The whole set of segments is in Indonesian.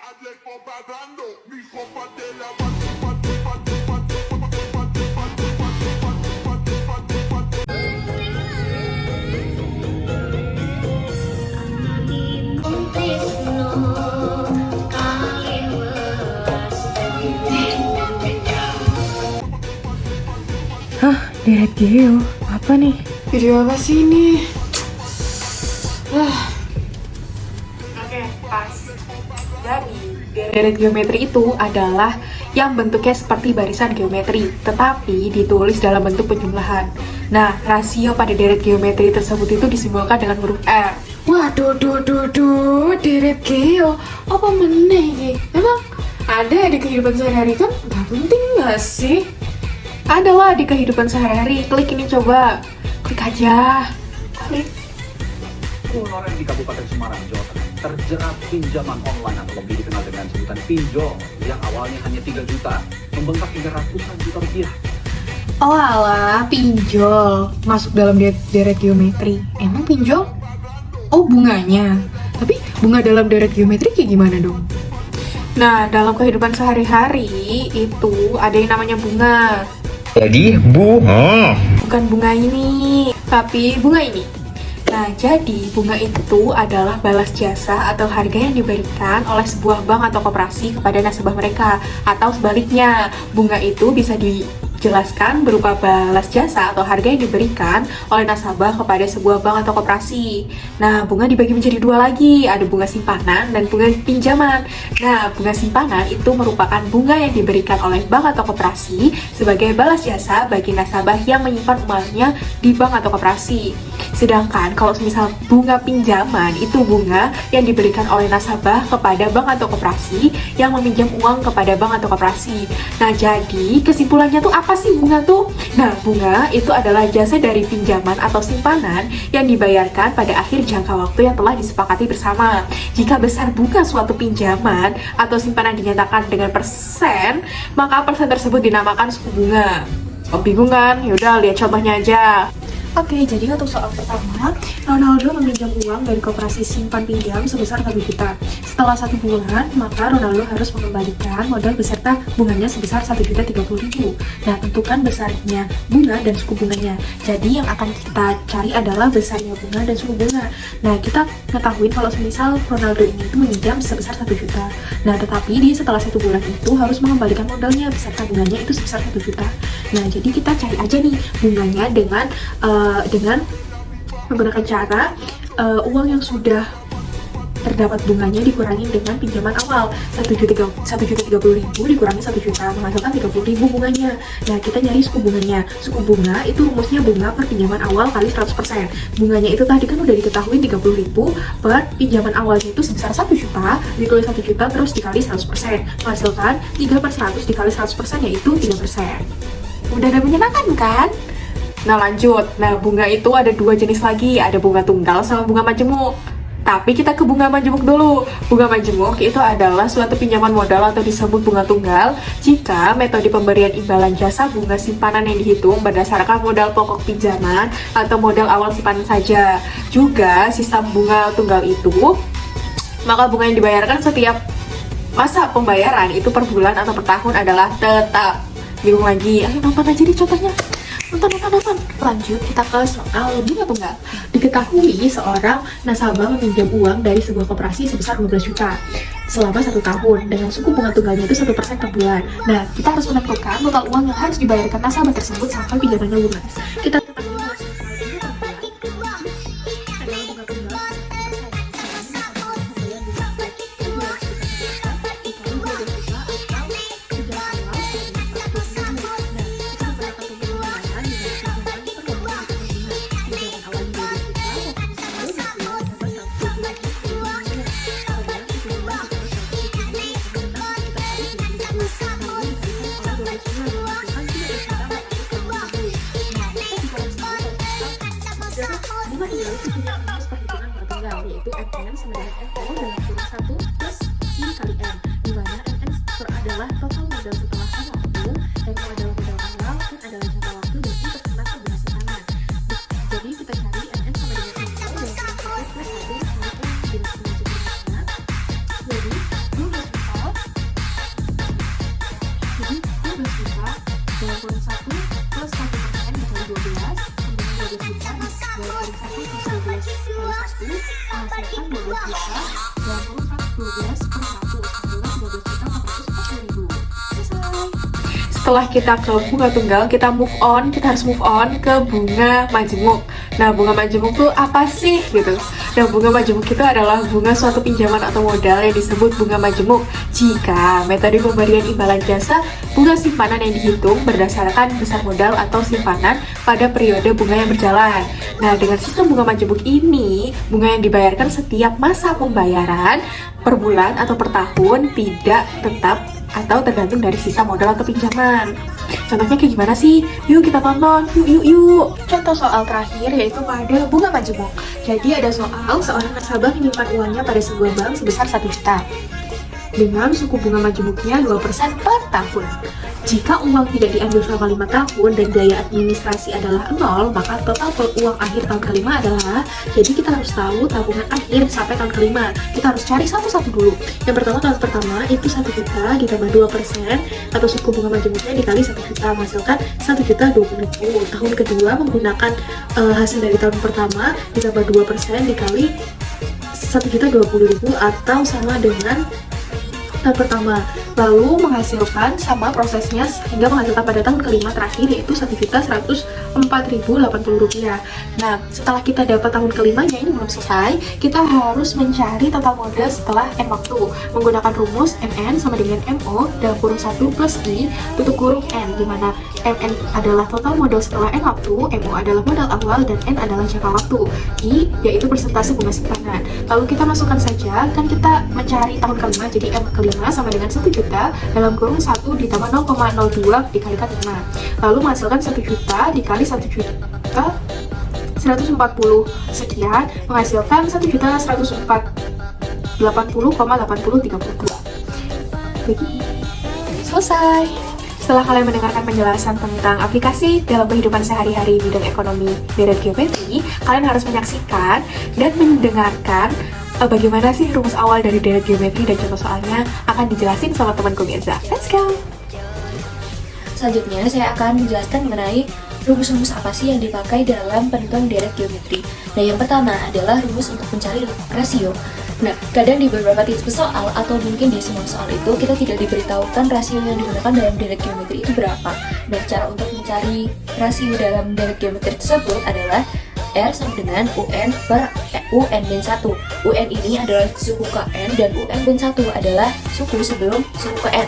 Hah, Deret Geo, apa nih? Video apa sih ini? Oke, pas. Jadi, deret geometri itu adalah yang bentuknya seperti barisan geometri, tetapi ditulis dalam bentuk penjumlahan. Nah, rasio pada deret geometri tersebut itu disimbolkan dengan huruf R. Waduh, Deret Geo, apa meneh ini? Emang ada di kehidupan sehari-hari kan? Gak penting gak sih? Adalah di kehidupan sehari-hari. Klik ini coba. Klik aja. Klik. Orang di Kabupaten Semarang, Jawa Tengah terjerat pinjaman online atau lebih dikenal dengan sebutan pinjol yang awalnya hanya 3 juta membengkak hingga ratusan juta rupiah. Oh alah, pinjol masuk dalam deret geometri. Emang pinjol? Oh, bunganya. Tapi bunga dalam deret geometri kayak gimana dong? Nah, dalam kehidupan sehari-hari itu ada yang namanya bunga. Jadi bunga. Bukan bunga ini, tapi bunga ini. Nah, jadi bunga itu adalah balas jasa atau harga yang diberikan oleh sebuah bank atau koperasi kepada nasabah mereka. Atau sebaliknya, bunga itu bisa dijelaskan berupa balas jasa atau harga yang diberikan oleh nasabah kepada sebuah bank atau koperasi. Nah, bunga dibagi menjadi 2 lagi, ada bunga simpanan dan bunga pinjaman. Nah, bunga simpanan itu merupakan bunga yang diberikan oleh bank atau koperasi sebagai balas jasa bagi nasabah yang menyimpan uangnya di bank atau koperasi. Sedangkan kalau misal bunga pinjaman itu bunga yang diberikan oleh nasabah kepada bank atau koperasi yang meminjam uang kepada bank atau koperasi. Nah, jadi kesimpulannya tuh apa sih bunga tuh? Nah, bunga itu adalah jasa dari pinjaman atau simpanan yang dibayarkan pada akhir jangka waktu yang telah disepakati bersama. Jika besar bunga suatu pinjaman atau simpanan dinyatakan dengan persen, maka persen tersebut dinamakan suku bunga. Oh, bingung kan? Yaudah, lihat contohnya aja. Oke, jadi untuk soal pertama, Ronaldo meminjam uang dari koperasi simpan pinjam sebesar 1 juta. Setelah 1 bulan, maka Ronaldo harus mengembalikan modal beserta bunganya sebesar 1.030.000. Nah, tentukan besarnya bunga dan suku bunganya. Jadi yang akan kita cari adalah besarnya bunga dan suku bunga. Nah, kita ketahui kalau misal Ronaldo ini itu meminjam sebesar 1 juta. Nah, tetapi dia setelah 1 bulan itu harus mengembalikan modalnya beserta bunganya itu sebesar 1 juta. Nah, jadi kita cari aja nih bunganya dengan menggunakan cara uang yang sudah terdapat bunganya dikurangi dengan pinjaman awal 1.030.000 dikurangi 1 juta menghasilkan 30.000 bunganya. Nah, kita nyari suku bunganya. Suku bunga itu rumusnya bunga per pinjaman awal kali 100%. Bunganya itu tadi kan udah diketahui 30.000 per pinjaman awalnya itu sebesar 1 juta, ditulis 1 juta terus dikali 100%, menghasilkan 3/100 dikali 100% yaitu 3%. Udah ada menyenangkan kan? Nah, lanjut. Nah, bunga itu ada 2 jenis lagi, ada bunga tunggal sama bunga majemuk. Tapi kita ke bunga majemuk dulu. Bunga majemuk itu adalah suatu pinjaman modal atau disebut bunga tunggal jika metode pemberian imbalan jasa bunga simpanan yang dihitung berdasarkan modal pokok pinjaman atau modal awal simpanan saja. Juga sistem bunga tunggal itu, maka bunga yang dibayarkan setiap masa pembayaran itu per bulan atau per tahun adalah tetap. Bingung lagi? Ayo nonton aja nih contohnya. Nonton. Lanjut, kita ke soal bunga tunggal. Diketahui seorang nasabah meminjam uang dari sebuah koperasi sebesar 12 juta selama 1 tahun dengan suku bunga tunggalnya itu 1% per bulan. Nah, kita harus menentukan total uang yang harus dibayarkan nasabah tersebut sampai pinjamannya lunas. Kita 12 per 1 adalah 13.440.000. Selesai. Setelah kita ke bunga tunggal, kita harus move on ke bunga majemuk. Nah, bunga majemuk tuh apa sih gitu? Nah, bunga majemuk itu adalah bunga suatu pinjaman atau modal yang disebut bunga majemuk jika metode pemberian imbalan jasa bunga simpanan yang dihitung berdasarkan besar modal atau simpanan pada periode bunga yang berjalan. Nah, dengan sistem bunga majemuk ini, bunga yang dibayarkan setiap masa pembayaran per bulan atau per tahun tidak tetap atau tergantung dari sisa modal atau pinjaman. Contohnya kayak gimana sih? Yuk kita tonton, yuk. Contoh soal terakhir yaitu pada bunga majemuk. Jadi ada soal seorang nasabah menyimpan uangnya pada sebuah bank sebesar 1 juta dengan suku bunga majemuknya 2% per tahun. Jika uang tidak diambil selama 5 tahun dan biaya administrasi adalah 0, maka total uang akhir tahun kelima adalah, jadi kita harus tahu tabungan akhir sampai tahun kelima. Kita harus cari satu-satu dulu. Yang pertama, tahun pertama itu 1 juta ditambah 2% atau suku bunga majemuknya dikali 1 juta menghasilkan 1.020.000. Tahun kedua menggunakan hasil dari tahun pertama ditambah 2% dikali 1.020.000 atau sama dengan tahun pertama, lalu menghasilkan sama prosesnya hingga menghasilkan pada tahun kelima terakhir yaitu Rp1.104.080. Nah, setelah kita dapat tahun kelimanya ini belum selesai, kita harus mencari total modal setelah N waktu menggunakan rumus MN sama dengan MO dalam kurung 1 plus I tutup kurung N, di mana MN adalah total modal setelah N waktu, MO adalah modal awal, dan N adalah jangka waktu. I yaitu persentase bunga simpanan. Lalu kita masukkan saja, kan kita mencari tahun kelima, jadi M kelima sama dengan 1 juta dalam kurung 1 ditambah 0,02 dikalikan 5. Lalu menghasilkan 1 juta dikali 1 juta 140 sekian menghasilkan 1.180,8032. Begini. Selesai. Setelah kalian mendengarkan penjelasan tentang aplikasi dalam kehidupan sehari-hari bidang ekonomi deret geometri, kalian harus menyaksikan dan mendengarkan bagaimana sih rumus awal dari deret geometri dan contoh soalnya akan dijelasin sama temanku Mirza. Let's go! Selanjutnya saya akan menjelaskan mengenai rumus-rumus apa sih yang dipakai dalam penentuan deret geometri. Nah, yang pertama adalah rumus untuk mencari rasio. Nah, kadang di beberapa tipe soal atau mungkin di semua soal itu kita tidak diberitahukan rasio yang digunakan dalam deret geometri itu berapa. Dan cara untuk mencari rasio dalam deret geometri tersebut adalah R sama dengan UN per UN-1. UN ini adalah suku ke N dan UN-1 adalah suku sebelum suku ke N.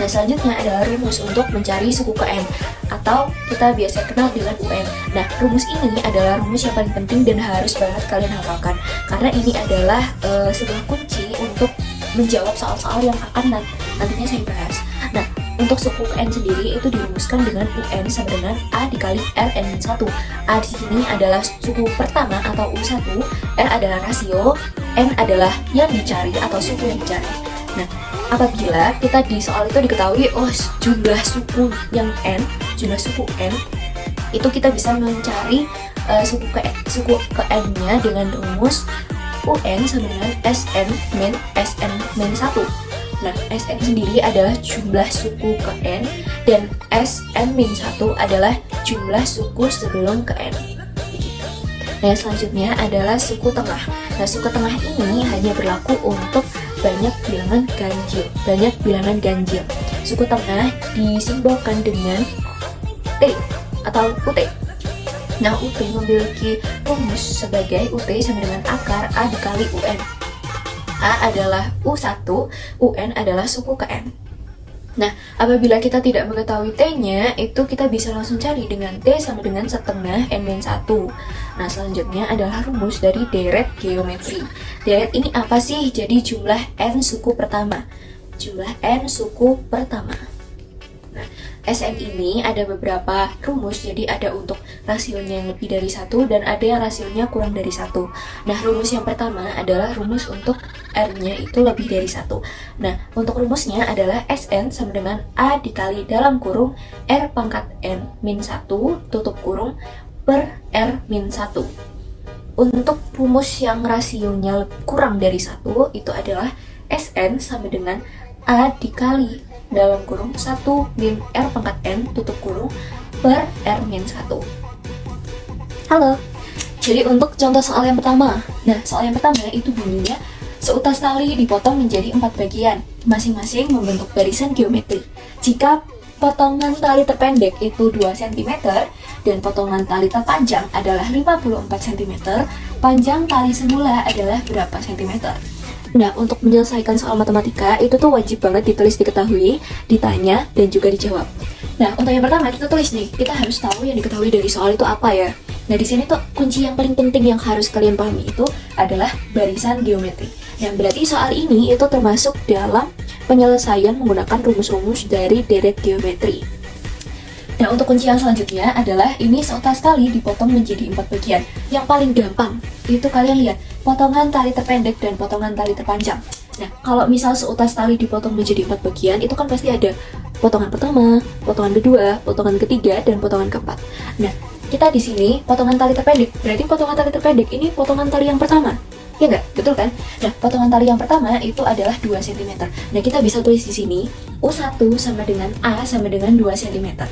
Nah, selanjutnya adalah rumus untuk mencari suku ke N atau kita biasa kenal dengan UN. Nah, rumus ini adalah rumus yang paling penting dan harus banget kalian hafalkan karena ini adalah sebuah kunci untuk menjawab soal-soal yang akan nantinya saya bahas. Nah, untuk suku N sendiri itu dirumuskan dengan UN sama dengan A dikali Rn-1. A di sini adalah suku pertama atau U1, R adalah rasio, N adalah yang dicari atau suku yang dicari. Nah, apabila kita di soal itu diketahui jumlah suku yang N, jumlah suku N, itu kita bisa mencari suku ke N-nya dengan rumus UN sama dengan SN min SN min 1. Nah, SN sendiri adalah jumlah suku ke N dan SN-1 adalah jumlah suku sebelum ke N. Nah, selanjutnya adalah suku tengah. Nah, suku tengah ini hanya berlaku untuk banyak bilangan ganjil. Suku tengah disimbolkan dengan T atau UT. Nah, UT memiliki rumus sebagai UT sama dengan akar A dikali UN. A adalah U1, UN adalah suku ke N. Nah, apabila kita tidak mengetahui T-nya, itu kita bisa langsung cari dengan T sama dengan setengah N-1. Nah, selanjutnya adalah rumus dari deret geometri. Deret ini apa sih? Jadi jumlah N suku pertama. Jumlah N suku pertama. Nah, SN ini ada beberapa rumus, jadi ada untuk rasionya yang lebih dari 1 dan ada yang rasionya kurang dari 1. Nah, rumus yang pertama adalah rumus untuk R-nya itu lebih dari 1. Nah, untuk rumusnya adalah SN sama dengan A dikali dalam kurung R pangkat N min 1 tutup kurung per R min 1. Untuk rumus yang rasionya kurang dari 1 itu adalah SN sama dengan A dikali dalam kurung 1 min R pangkat N tutup kurung per R min 1. Halo. Jadi untuk contoh soal yang pertama. Nah, soal yang pertama itu bunyinya seutas tali dipotong menjadi 4 bagian, masing-masing membentuk barisan geometri. Jika potongan tali terpendek itu 2 cm dan potongan tali terpanjang adalah 54 cm, panjang tali semula adalah berapa cm? Nah, untuk menyelesaikan soal matematika, itu tuh wajib banget ditulis, diketahui, ditanya, dan juga dijawab. Nah, untuk yang pertama, kita tulis nih, kita harus tahu yang diketahui dari soal itu apa ya. Nah, di sini tuh kunci yang paling penting yang harus kalian pahami itu adalah barisan geometri. Yang berarti soal ini itu termasuk dalam penyelesaian menggunakan rumus-rumus dari deret geometri. Nah, untuk kunci yang selanjutnya adalah ini seutas tali dipotong menjadi 4 bagian. Yang paling gampang itu kalian lihat potongan tali terpendek dan potongan tali terpanjang. Nah, kalau misal seutas tali dipotong menjadi 4 bagian, itu kan pasti ada potongan pertama, potongan kedua, potongan ketiga, dan potongan keempat. Nah, kita di sini potongan tali terpendek, berarti potongan tali terpendek ini potongan tali yang pertama. Ya nggak? Betul kan? Nah, potongan tali yang pertama itu adalah 2 cm. Nah, kita bisa tulis di sini U1 sama dengan A sama dengan 2 cm.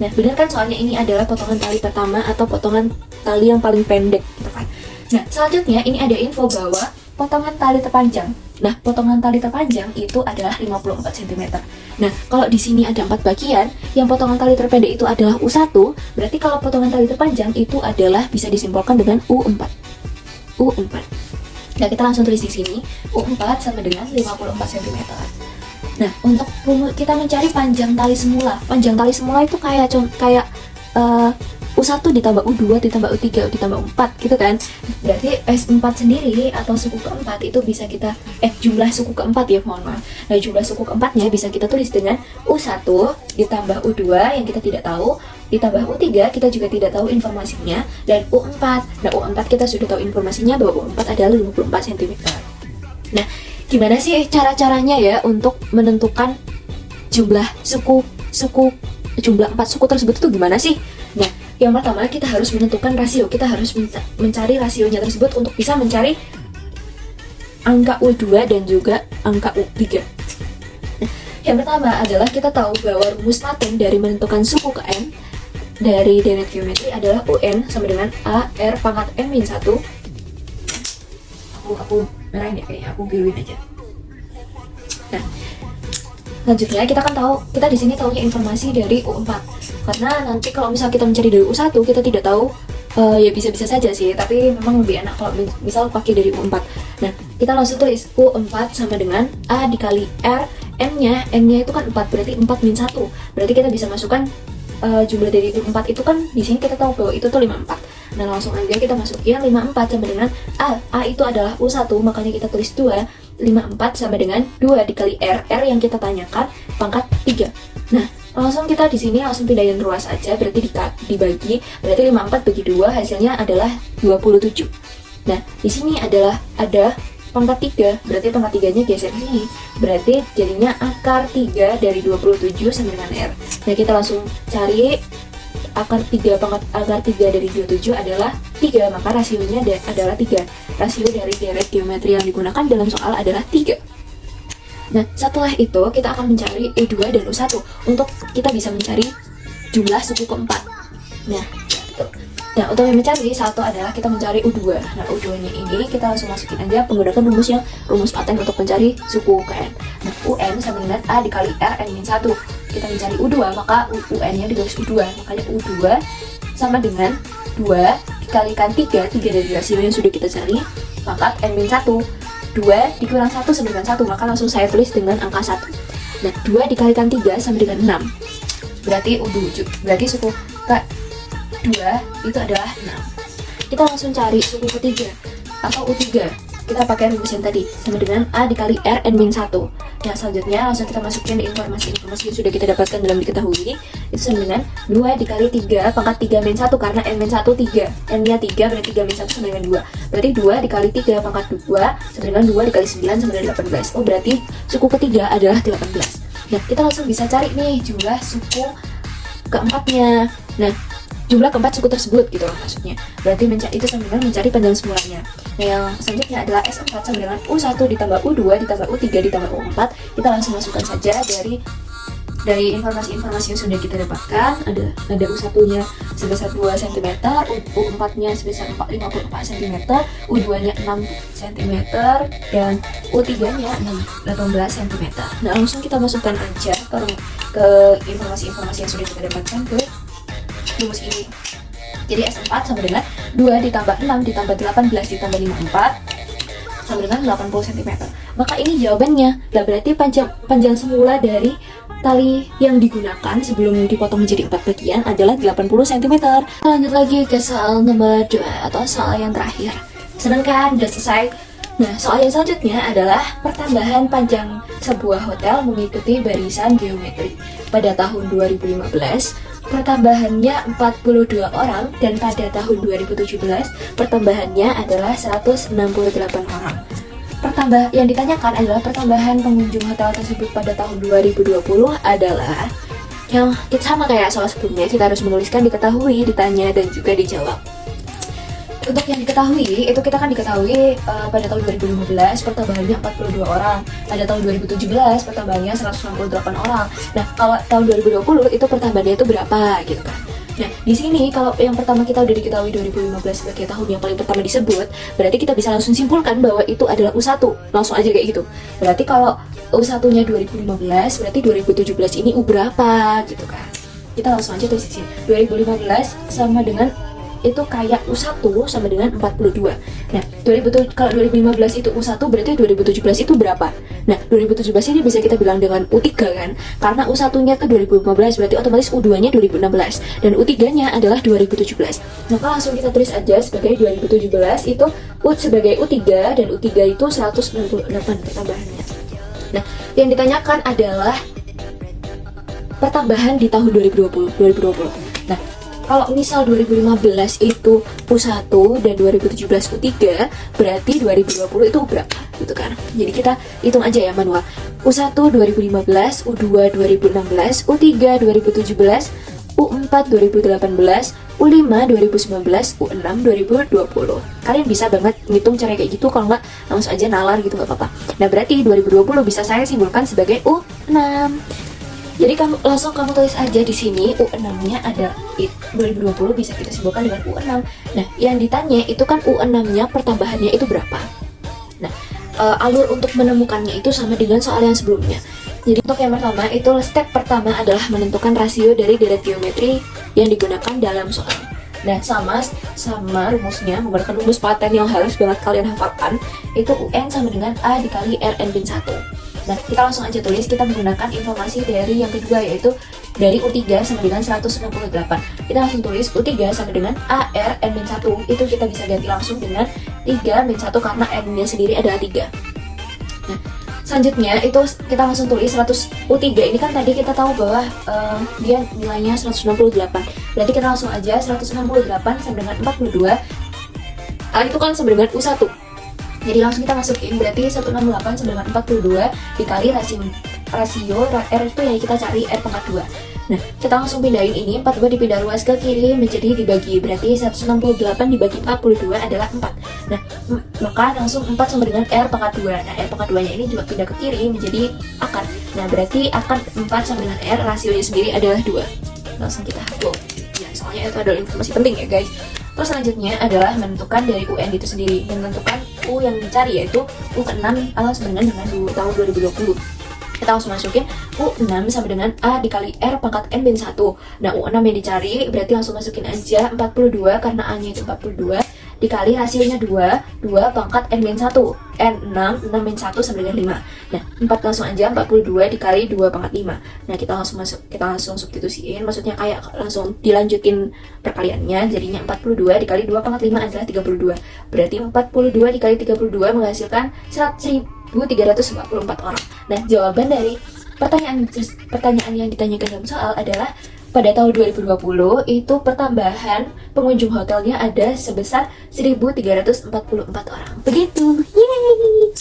Nah, benar kan soalnya ini adalah potongan tali pertama atau potongan tali yang paling pendek, gitu kan? Nah, selanjutnya ini ada info bahwa potongan tali terpanjang. Nah, potongan tali terpanjang itu adalah 54 cm. Nah, kalau di sini ada 4 bagian, yang potongan tali terpendek itu adalah U1, berarti kalau potongan tali terpanjang itu adalah bisa disimpulkan dengan U4. U4. Nah, kita langsung tulis di sini, U4 sama dengan 54 cm. Nah, untuk kita mencari panjang tali semula. Panjang tali semula itu kayak U1 ditambah U2 ditambah U3 ditambah U4 gitu kan. Berarti S4 sendiri atau suku keempat itu bisa kita jumlah suku keempat ya, mohon maaf. Nah, jumlah suku keempatnya bisa kita tulis dengan U1 ditambah U2 yang kita tidak tahu, ditambah U3 kita juga tidak tahu informasinya, dan U4. Nah, U4 kita sudah tahu informasinya bahwa U4 adalah 54 cm. Nah, gimana sih cara-caranya ya untuk menentukan jumlah jumlah 4 suku tersebut itu gimana sih? Nah, yang pertama kita harus menentukan rasio. Kita harus mencari rasionya tersebut untuk bisa mencari angka U2 dan juga angka U3. Nah, yang pertama adalah kita tahu bahwa rumus laten dari menentukan suku ke M dari deret geometri adalah UN sama dengan A R pangkat M-1. Aku merahin ya, kayaknya aku biruin aja. Nah, selanjutnya kita kan tahu, kita di sini tahunya informasi dari U4. Karena nanti kalau misal kita mencari dari U1, kita tidak tahu, ya bisa-bisa saja sih, tapi memang lebih enak kalau misal pakai dari U4. Nah, kita langsung tulis U4 sama dengan A dikali R, N-nya itu kan 4, berarti 4 min 1. Berarti kita bisa masukkan jumlah dari U4 itu kan di sini kita tahu bahwa itu tuh 54. Nah, langsung aja kita masukin 54 sama dengan A itu adalah U1, makanya kita tulis 2. 54 sama dengan 2 dikali R yang kita tanyakan pangkat 3. Nah, langsung kita di sini langsung pindahin ruas aja, berarti dibagi, berarti 54 bagi 2 hasilnya adalah 27. Nah, di sini adalah ada pangkat 3, berarti pangkat 3-nya geser sini. Berarti jadinya akar 3 dari 27 sama dengan R. Nah, kita langsung cari akar 3 dari 27 adalah 3, maka rasionya adalah 3. Rasio dari deret geometri yang digunakan dalam soal adalah 3. Nah, setelah itu kita akan mencari U2 dan U1 untuk kita bisa mencari jumlah suku keempat. Nah, gitu. Nah, untuk yang mencari satu adalah kita mencari U2. Nah, U2-nya ini kita langsung masukin aja menggunakan rumus paten untuk mencari suku ke N. Nah, UN sama dengan A dikali R N-1. Kita mencari U2, maka UN-nya ditulis U2. Makanya U2 sama dengan 2 dikalikan 3 dari rasio yang sudah kita cari, pangkat N-1. 2 dikurang 1 sama dengan 1, maka langsung saya tulis dengan angka 1. Nah, 2 dikalikan 3 sama dengan 6. Berarti U7. Berarti suku ke-2 itu adalah 6. Kita langsung cari suku ketiga atau U3. Kita pakai rumus yang tadi, sama dengan A dikali R N-1. Nah, selanjutnya langsung kita masukin di informasi yang sudah kita dapatkan dalam diketahui. Itu sama dengan 2 dikali 3 pangkat 3-1, karena N-1 3. N-nya 3 berarti 3-1 sama dengan 2. Berarti 2 dikali 3 pangkat 2 sama dengan 2 dikali 9 sama dengan 18. Oh, berarti suku ketiga adalah 18. Nah, kita langsung bisa cari nih jumlah suku keempatnya. Nah, jumlah keempat suku tersebut gitu loh maksudnya. Berarti itu sama dengan mencari panjang semulanya. Nah, yang selanjutnya adalah S4 sama dengan U1 ditambah U2 ditambah U3 ditambah U4. Kita langsung masukkan saja dari dari informasi-informasi yang sudah kita dapatkan ada U1-nya sebesar 2 cm, U4-nya sebesar 54 cm, U2-nya 6 cm, dan U3-nya 18 cm. Nah, langsung kita masukkan aja ke informasi-informasi yang sudah kita dapatkan ke rumus ini. Jadi S4 sama dengan 2 ditambah 6 ditambah 18 ditambah 54 sama dengan 80 cm. Maka ini jawabannya. Nah, berarti panjang semula dari tali yang digunakan sebelum dipotong menjadi 4 bagian adalah 80 cm. Lanjut lagi ke soal nomor 2 atau soal yang terakhir. Senang kan? Udah selesai. Nah, soal yang selanjutnya adalah pertambahan panjang sebuah hotel mengikuti barisan geometri. Pada tahun 2015, pertambahannya 42 orang dan pada tahun 2017, pertambahannya adalah 168 orang. Yang ditanyakan adalah pertambahan pengunjung hotel tersebut pada tahun 2020 adalah yang sama kayak soal sebelumnya, kita harus menuliskan diketahui, ditanya, dan juga dijawab. Untuk yang diketahui, itu kita kan diketahui pada tahun 2015 pertambahannya 42 orang, pada tahun 2017 pertambahannya 168 orang. Nah, kalau tahun 2020 itu pertambahannya itu berapa gitu kan. Nah, di sini kalau yang pertama kita udah diketahui 2015 sebagai tahun yang paling pertama disebut, berarti kita bisa langsung simpulkan bahwa itu adalah U1. Langsung aja kayak gitu. Berarti kalau U1-nya 2015, berarti 2017 ini U berapa gitu kan. Kita langsung aja tulis di sini. 2015 sama dengan itu kayak U1 sama dengan 42. Nah, kalau 2015 itu U1 berarti 2017 itu berapa? Nah, 2017 ini bisa kita bilang dengan U3 kan? Karena U1-nya ke 2015 berarti otomatis U2-nya 2016 dan U3-nya adalah 2017. Maka langsung kita tulis aja sebagai 2017 itu sebagai U3 dan U3 itu 168 pertambahannya. Nah, yang ditanyakan adalah pertambahan di tahun 2020. Nah, kalau misal 2015 itu U1 dan 2017 U3, berarti 2020 itu berapa gitu kan. Jadi kita hitung aja ya manual. U1 2015, U2 2016, U3 2017, U4 2018, U5 2019, U6 2020. Kalian bisa banget ngitung cara kayak gitu, kalau nggak langsung aja nalar gitu nggak apa-apa. Nah, berarti 2020 bisa saya simpulkan sebagai U6. Jadi langsung kamu tulis aja di sini U6-nya ada 2020 bisa kita simpulkan dengan U6. Nah, yang ditanya itu kan U6-nya pertambahannya itu berapa? Nah, alur untuk menemukannya itu sama dengan soal yang sebelumnya. Jadi untuk yang pertama itu step pertama adalah menentukan rasio dari deret geometri yang digunakan dalam soal. Nah, sama rumusnya menggunakan rumus paten yang harus banget kalian hafalkan, itu UN sama dengan A dikali RN bin 1. Nah, kita langsung aja tulis, kita menggunakan informasi dari yang kedua, yaitu dari U3 sama dengan 168. Kita langsung tulis U3 sama dengan AR N min 1. Itu kita bisa ganti langsung dengan 3 min 1 karena N-nya sendiri adalah 3. Nah, selanjutnya itu kita langsung tulis 100 U3 ini kan tadi kita tahu bahwa dia nilainya 168. Berarti kita langsung aja 168 sama dengan 42. Itu kan sama dengan U1. Jadi langsung kita masukin, berarti 168 sama dengan 42 dikali rasio R itu yang kita cari R pangkat 2. Nah, kita langsung pindahin ini, 42 dipindah luas ke kiri menjadi dibagi, berarti 168 dibagi 42 adalah 4. Nah, maka langsung 4 sama dengan R pangkat 2. Nah, R pangkat 2 nya ini juga pindah ke kiri menjadi akar. Nah, berarti akar 4 sama dengan R, rasionya sendiri adalah 2. Langsung kita hapus. Ya, soalnya itu adalah informasi penting ya guys. Terus selanjutnya adalah menentukan dari UN itu sendiri. Yang menentukan U yang dicari yaitu U6 sama dengan tahun 2020. Kita langsung masukin U6 sama dengan A dikali R pangkat N bin 1. Nah, U6 yang dicari berarti langsung masukin aja 42 karena A-nya itu 42 dikali rasionya 2 pangkat N bin 1. N 6 min 1 sama dengan 5. Nah, 4 langsung aja 42 dikali 2 pangkat 5. Nah, kita langsung substitusiin, maksudnya kayak langsung dilanjutin perkaliannya, jadinya 42 dikali 2 pangkat 5 adalah 32. Berarti 42 dikali 32 menghasilkan 1.344 orang. Nah, jawaban dari pertanyaan yang ditanyakan dalam soal adalah pada tahun 2020 itu pertambahan pengunjung hotelnya ada sebesar 1.344 orang. Begitu. Yeay!